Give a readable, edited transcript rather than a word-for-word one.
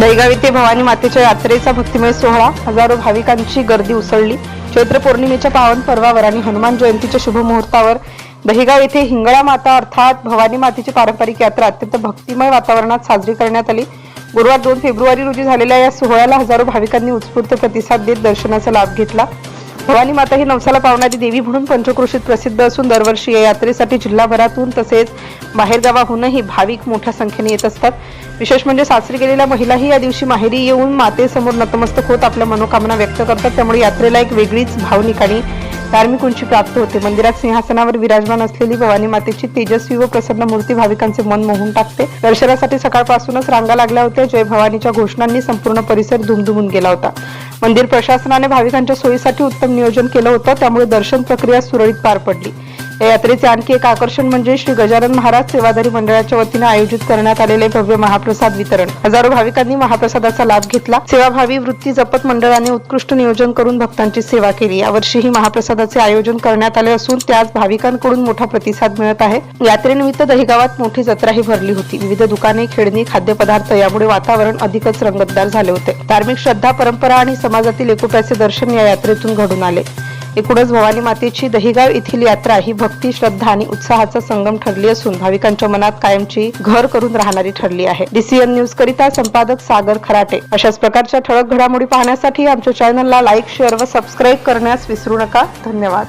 दहिगाव येथे भवानी मातेच्या यात्रेचा भक्तिमय सोहळा, हजारो भाविकांची गर्दी उसळली। चैत्र पौर्णिमेच्या पावन पर्वावर आणि हनुमान जयंतीच्या शुभ मुहूर्तावर दहिगाव येथे हिंगळा माता अर्थात भवानी मातेची पारंपरिक यात्रा अत्यंत भक्तिमय वातावरणात साजरी करण्यात आली। गुरुवार 2 फेब्रुवारी रोजी झालेल्या या सोहळ्याला हजारो भाविकांनी उत्स्फूर्त प्रतिसाद देत दर्शनाचा लाभ घेतला। भवानी माता ही नवसाला पावणारी देवी म्हणून पंचक्रोशीत प्रसिद्ध असून दरवर्षी या यात्रेसाठी जिल्हाभरातून तसेच बाहेरगावाहूनही भाविक मोठ्या संख्येने येत असतात। विशेष म्हणजे सासरी गेलेल्या महिलाही या दिवशी माहेरी येऊन मातेसमोर नतमस्तक होत आपल्या मनोकामना व्यक्त करतात। त्यामुळे यात्रेला एक वेगळीच भावनिक आणि धार्मिक उंची प्राप्त होते। मंदिरात सिंहासनावर विराजमान असलेली भवानी मातेची तेजस्वी व प्रसन्न मूर्ती भाविकांचे मन मोहून टाकते। दर्शनासाठी सकाळपासूनच रांगा लागल्या होत्या। जय भवानीच्या घोषणांनी संपूर्ण परिसर दुमदुमून गेला होता। मंदिर प्रशासनाने भाविकांच्या सोयीसाठी उत्तम नियोजन केलं होतं, त्यामुळे दर्शन प्रक्रिया सुरळीत पार पडली। या यात्रेचे आणखी एक आकर्षण म्हणजे श्री गजानन महाराज सेवाधारी मंडळाच्या वतीने आयोजित करण्यात आलेले भव्य महाप्रसाद वितरण। हजारो भाविकांनी महाप्रसादाचा लाभ घेतला। सेवाभावी वृत्ती जपत मंडळाने उत्कृष्ट नियोजन करून भक्तांची सेवा केली। यावर्षीही महाप्रसादाचे आयोजन करण्यात आले असून त्यास भाविकांकडून मोठा प्रतिसाद मिळत आहे। यात्रेनिमित्त दहिगावात मोठी जत्राही भरली होती। विविध दुकाने, खेळणी, खाद्यपदार्थ यामुळे वातावरण अधिकच रंगतदार झाले होते। धार्मिक श्रद्धा, परंपरा आणि समाजातील एकोप्याचे दर्शन या यात्रेतून घडून आले। एकूणच भवानी मातेची दहिगाव येथील यात्रा ही भक्ती, श्रद्धा आणि उत्साहाचा संगम ठरली असून भाविकांच्या मनात कायमची घर करून राहणारी ठरली आहे। DCN न्यूज करिता संपादक सागर खराटे। अशाच प्रकारच्या ठळक घडामोडी पाहण्यासाठी आमच्या चॅनलला लाईक, शेअर व सबस्क्राईब करण्यास विसरू नका। धन्यवाद।